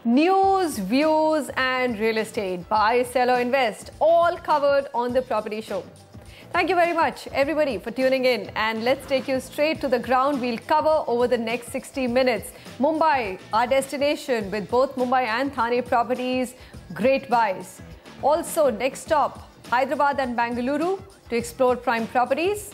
News, views and real estate. Buy, sell or invest. All covered on the Property Show. Thank you very much everybody for tuning in, and let's take you straight to the ground. We'll cover over the next 60 minutes. Mumbai, our destination, with both Mumbai and Thane properties. Great buys. Also next stop, Hyderabad and Bengaluru to explore prime properties.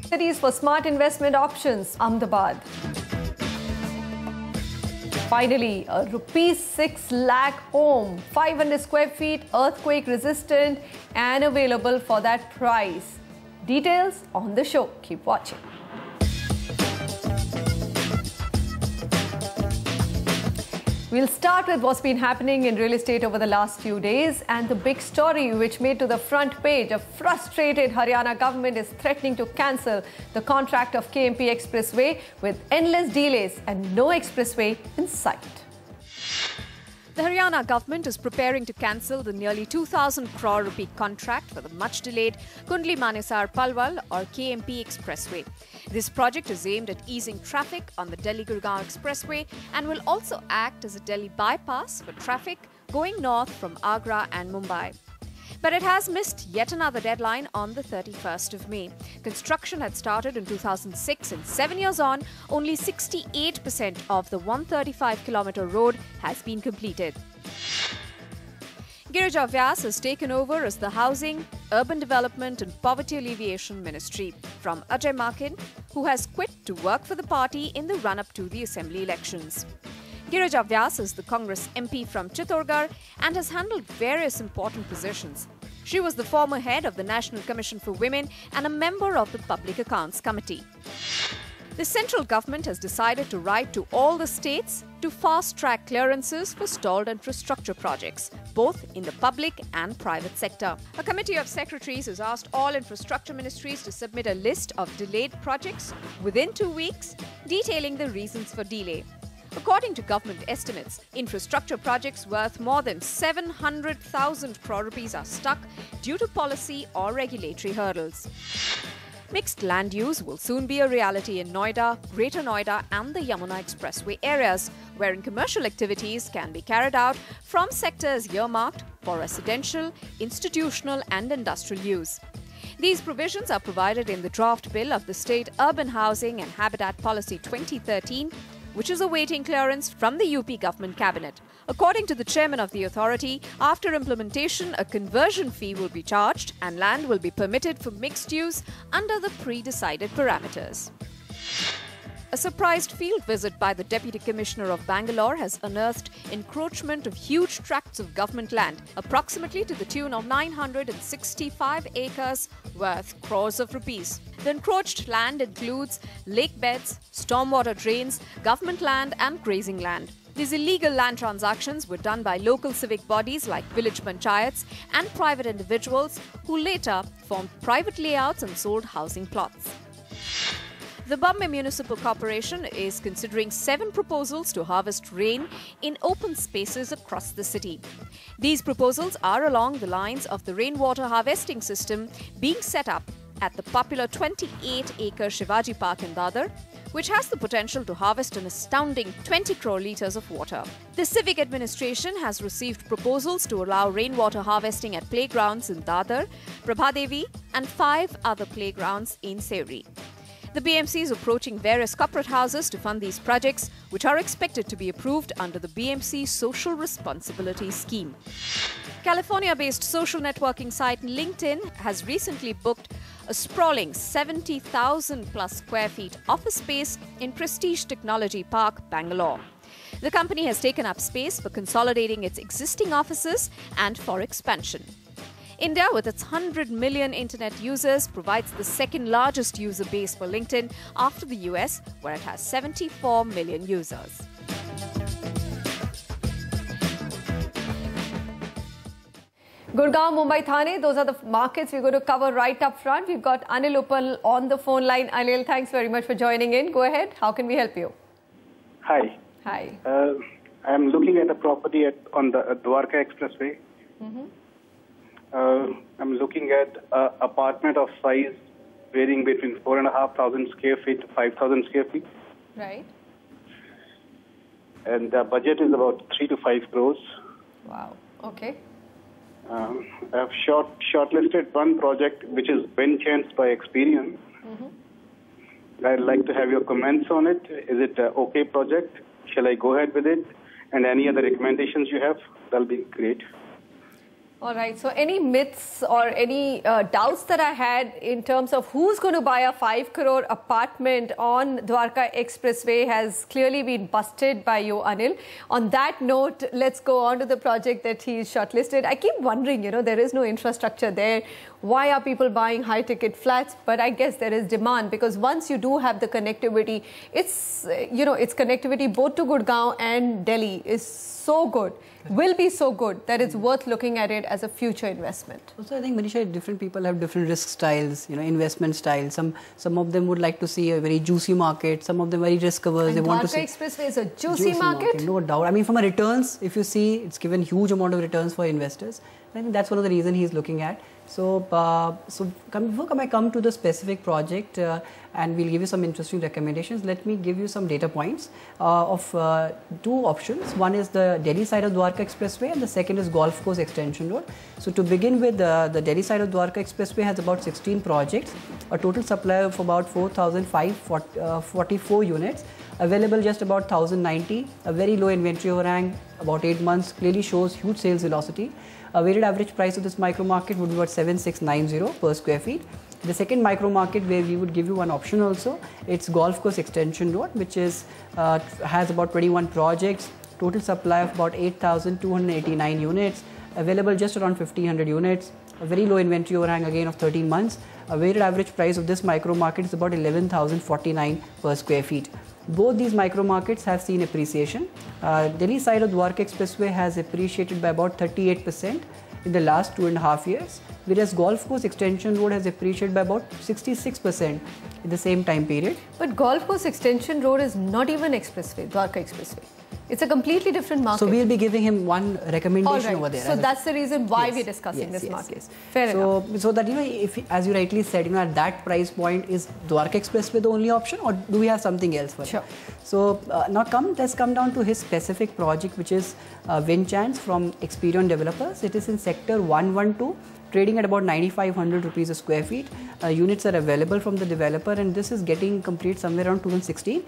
Cities for smart investment options, Ahmedabad. Finally, a ₹6 lakh home, 500 square feet, earthquake resistant and available for that price. Details on the show. Keep watching. We'll start with what's been happening in real estate over the last few days, and the big story which made to the front page. A frustrated Haryana government is threatening to cancel the contract of KMP Expressway with endless delays and no expressway in sight. The Haryana government is preparing to cancel the nearly 2,000 crore rupee contract for the much-delayed Kundli-Manesar Palwal or KMP Expressway. This project is aimed at easing traffic on the Delhi-Gurgaon Expressway and will also act as a Delhi bypass for traffic going north from Agra and Mumbai. But it has missed yet another deadline on the 31st of May. Construction had started in 2006 and 7 years on, only 68% of the 135-kilometer road has been completed. Godrej has taken over as the Housing, Urban Development and Poverty Alleviation Ministry from Ajay Makin, who has quit to work for the party in the run-up to the assembly elections. Godrej is the Congress MP from Chittorgarh and has handled various important positions. She was the former head of the National Commission for Women and a member of the Public Accounts Committee. The central government has decided to write to all the states to fast-track clearances for stalled infrastructure projects, both in the public and private sector. A committee of secretaries has asked all infrastructure ministries to submit a list of delayed projects within 2 weeks, detailing the reasons for delay. According to government estimates, infrastructure projects worth more than 700,000 crore rupees are stuck due to policy or regulatory hurdles. Mixed land use will soon be a reality in Noida, Greater Noida and the Yamuna Expressway areas, wherein commercial activities can be carried out from sectors earmarked for residential, institutional and industrial use. These provisions are provided in the draft bill of the State Urban Housing and Habitat Policy 2013, which is awaiting clearance from the UP government cabinet. According to the chairman of the authority, after implementation, a conversion fee will be charged and land will be permitted for mixed use under the pre-decided parameters. A surprised field visit by the Deputy Commissioner of Bangalore has unearthed encroachment of huge tracts of government land, approximately to the tune of 965 acres worth crores of rupees. The encroached land includes lake beds, stormwater drains, government land and grazing land. These illegal land transactions were done by local civic bodies like village panchayats and private individuals who later formed private layouts and sold housing plots. The Bombay Municipal Corporation is considering 7 proposals to harvest rain in open spaces across the city. These proposals are along the lines of the rainwater harvesting system being set up at the popular 28-acre Shivaji Park in Dadar, which has the potential to harvest an astounding 20 crore litres of water. The civic administration has received proposals to allow rainwater harvesting at playgrounds in Dadar, Prabhadevi and 5 other playgrounds in Sevri. The BMC is approaching various corporate houses to fund these projects, which are expected to be approved under the BMC Social Responsibility Scheme. California-based social networking site LinkedIn has recently booked a sprawling 70,000 plus square feet office space in Prestige Technology Park, Bangalore. The company has taken up space for consolidating its existing offices and for expansion. India, with its 100 million internet users, provides the second largest user base for LinkedIn after the US, where it has 74 million users. Gurgaon, Mumbai, Thane, those are the markets we're going to cover right up front. We've got Anil Uppal on the phone line. Anil, thanks very much for joining in. Go ahead. How can we help you? Hi. Hi. I'm looking at a property on the Dwarka Expressway. I'm looking at an apartment of size varying between 4,500 square feet to 5,000 square feet. Right. and the budget is about 3 to 5 crores. Wow. Okay. I've shortlisted one project which is Ben Chance by Experience. I'd like to have your comments on it. Is it an okay project? Shall I go ahead with it? And any other recommendations you have, that'll be great. All right. So any myths or any doubts that I had in terms of who's going to buy a 5 crore apartment on Dwarka Expressway has clearly been busted by you, Anil. On that note, let's go on to the project that he's shortlisted. I keep wondering, there is no infrastructure there. Why are people buying high-ticket flats? But I guess there is demand because once you do have the connectivity, it's connectivity both to Gurgaon and Delhi is so good, will be so good that it's worth looking at it as a future investment. Also, I think, Manisha, different people have different risk styles, investment styles. Some of them would like to see a very juicy market. Some of them very risk averse. They want to see Expressway is a juicy market. No doubt. I mean, from a returns, if you see, it's given huge amount of returns for investors. I think that's one of the reasons he's looking at. So, before I come to the specific project and we'll give you some interesting recommendations, let me give you some data points of two options. One is the Delhi side of Dwarka Expressway and the second is Golf Course Extension Road. So, to begin with, the Delhi side of Dwarka Expressway has about 16 projects, a total supply of about 4,544 units, available just about 1,090, a very low inventory overhang, about 8 months, clearly shows huge sales velocity. A weighted average price of this micro market would be about 7,690 per square feet. The second micro market where we would give you one option also, it's Golf Course Extension Road, which is has about 21 projects, total supply of about 8,289 units, available just around 1,500 units, a very low inventory overhang again of 13 months. A weighted average price of this micro market is about 11,049 per square feet. Both these micro markets have seen appreciation. Delhi side of Dwarka Expressway has appreciated by about 38% in the last 2.5 years, whereas Golf Course Extension Road has appreciated by about 66% in the same time period. But Golf Course Extension Road is not even expressway, Dwarka Expressway. It's a completely different market. So we'll be giving him one recommendation over there. So that's the reason why we're discussing this market. Yes. Fair enough. So that, if, as you rightly said, at that price point, is Dwarka Expressway the only option or do we have something else for Sure. So let's come down to his specific project, which is Vinchance from Experion Developers. It is in sector 112. Trading at about 9,500 rupees a square feet. Units are available from the developer and this is getting complete somewhere around 2016.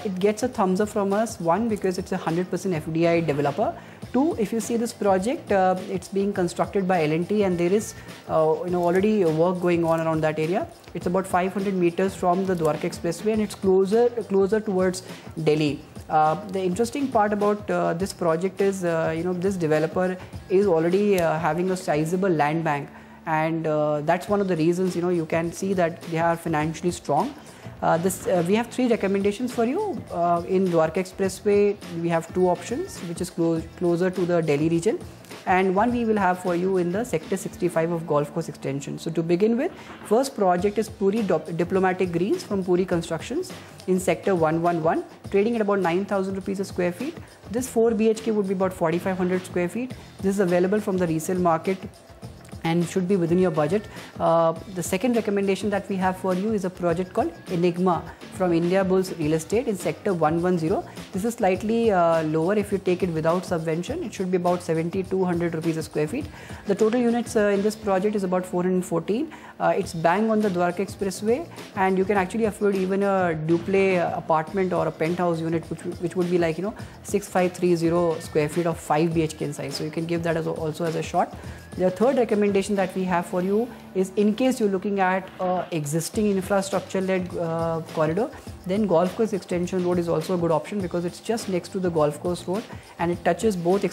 It gets a thumbs up from us. One, because it's a 100% FDI developer. Two, if you see this project, it's being constructed by L&T and there is already work going on around that area. It's about 500 meters from the Dwarka Expressway and it's closer towards Delhi. The interesting part about this project is, this developer is already having a sizable land bank, and that's one of the reasons, you can see that they are financially strong. We have 3 recommendations for you. In Dwarka Expressway, we have 2 options, which is closer to the Delhi region. And one we will have for you in the sector 65 of Golf Course Extension. So to begin with, first project is Puri Diplomatic Greens from Puri Constructions in sector 111, trading at about 9,000 rupees a square feet. This 4 BHK would be about 4,500 square feet. This is available from the resale market and should be within your budget. The second recommendation that we have for you is a project called Enigma from India Bulls Real Estate in sector 110. This is slightly lower if you take it without subvention. It should be about 7,200 rupees a square feet. The total units in this project is about 414. It's bang on the Dwarka Expressway and you can actually afford even a duplex apartment or a penthouse unit which would be like 6,530 square feet of 5 BHK in size. So you can give that also as a shot. The third recommendation that we have for you is, in case you're looking at existing infrastructure-led corridor, then Golf Course Extension Road is also a good option because it's just next to the Golf Course Road and it touches both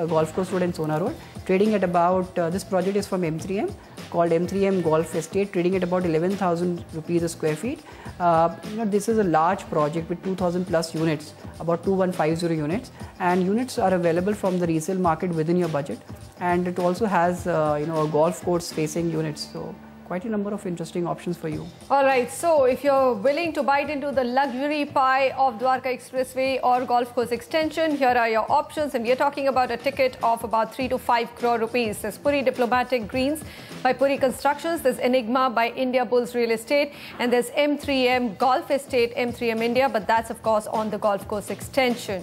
Golf Course Road and Sona Road. Trading at about, this project is from M3M, called M3M Golf Estate, trading at about 11,000 rupees a square feet. This is a large project with 2,000 plus units, about 2,150 units, and units are available from the resale market within your budget. And it also has, a golf course facing units, so quite a number of interesting options for you. All right, so if you're willing to bite into the luxury pie of Dwarka Expressway or golf course extension, here are your options. And we are talking about a ticket of about 3 to 5 crore rupees. There's Puri Diplomatic Greens by Puri Constructions. There's Enigma by India Bulls Real Estate. And there's M3M Golf Estate, M3M India. But that's, of course, on the golf course extension.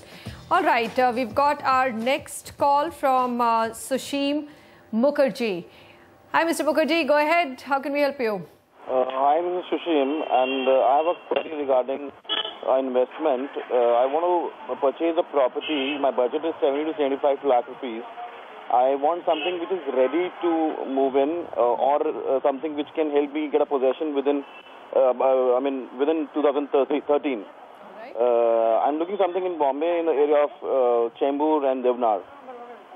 All right, we've got our next call from Sushim Mukherjee. Hi, Mr. Mukherjee. Go ahead. How can we help you? Hi, Mr. Sushim, and I have a query regarding investment. I want to purchase a property. My budget is 70 to 75 lakh rupees. I want something which is ready to move in, or something which can help me get a possession within, within 2013. I'm looking something in Bombay in the area of Chembur and Devnar,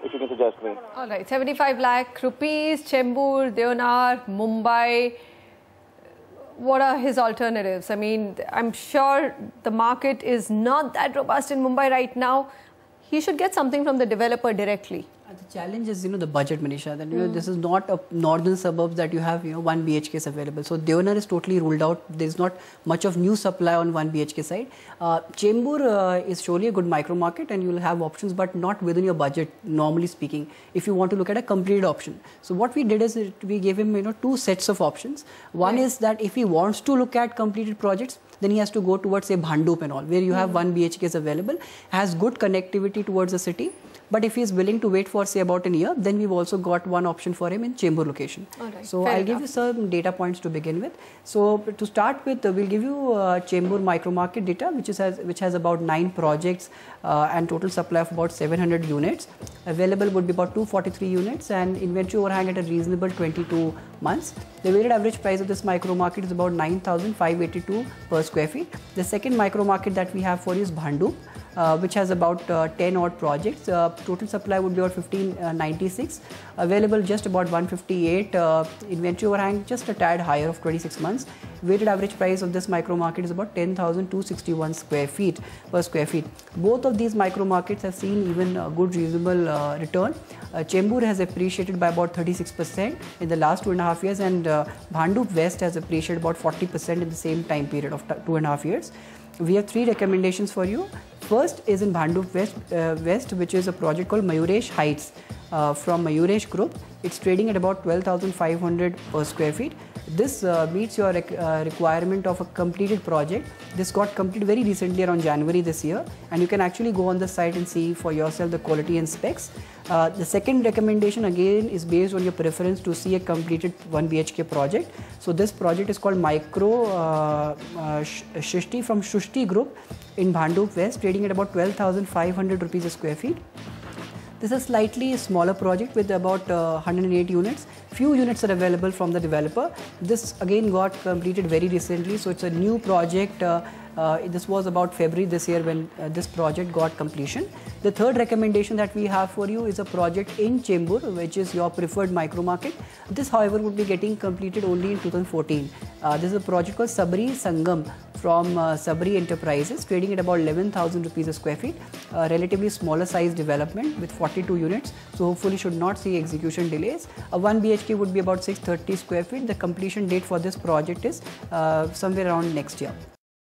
if you can suggest me. All right, 75 lakh rupees, Chembur, Devnar, Mumbai. What are his alternatives? I mean, I'm sure the market is not that robust in Mumbai right now. He should get something from the developer directly. The challenge is, the budget, Manisha. That this is not a northern suburbs that you have, 1 BHKs available. So Devnar is totally ruled out. There is not much of new supply on 1 BHK side. Chembur is surely a good micro market, and you will have options, but not within your budget. Normally speaking, if you want to look at a completed option. So what we did is we gave him, 2 sets of options. One is that if he wants to look at completed projects, then he has to go towards, say, Bhandup and all, where you have 1 BHKs available, has good connectivity towards the city. But if he is willing to wait for, say, about a year, then we've also got one option for him in Chembur location. Right, so I'll give you some data points to begin with. So to start with, we'll give you Chembur micro market data, which has about 9 projects and total supply of about 700 units. Available would be about 243 units and inventory overhang at a reasonable 22 months. The weighted average price of this micro market is about 9,582 per square feet. The second micro market that we have for you is Bhandup, which has about 10 odd projects. Total supply would be about 1596. Available just about 158. Inventory overhang just a tad higher of 26 months. Weighted average price of this micro market is about 10,261 square feet per square feet. Both of these micro markets have seen even a good reasonable return. Chembur has appreciated by about 36% in the last 2.5 years, and Bhandup West has appreciated about 40% in the same time period of 2.5 years. We have 3 recommendations for you. First is in Bhandup West, which is a project called Mayuresh Heights from Mayuresh Group. It's trading at about 12,500 per square feet. This meets your requirement of a completed project. This got completed very recently, around January this year, and you can actually go on the site and see for yourself the quality and specs. The second recommendation again is based on your preference to see a completed 1 BHK project. So this project is called Micro Shishti from Shushti Group in Bhandup West, trading at about 12,500 rupees a square feet. This is a slightly smaller project with about 108 units. Few units are available from the developer. This again got completed very recently, so it's a new project. This was about February this year when this project got completion. The third recommendation that we have for you is a project in Chembur, which is your preferred micro market. This, however, would be getting completed only in 2014. This is a project called Sabri Sangam from Sabri Enterprises, trading at about 11,000 rupees a square feet. Relatively smaller size development with 42 units, so hopefully should not see execution delays. A 1 BHK would be about 630 square feet. The completion date for this project is somewhere around next year.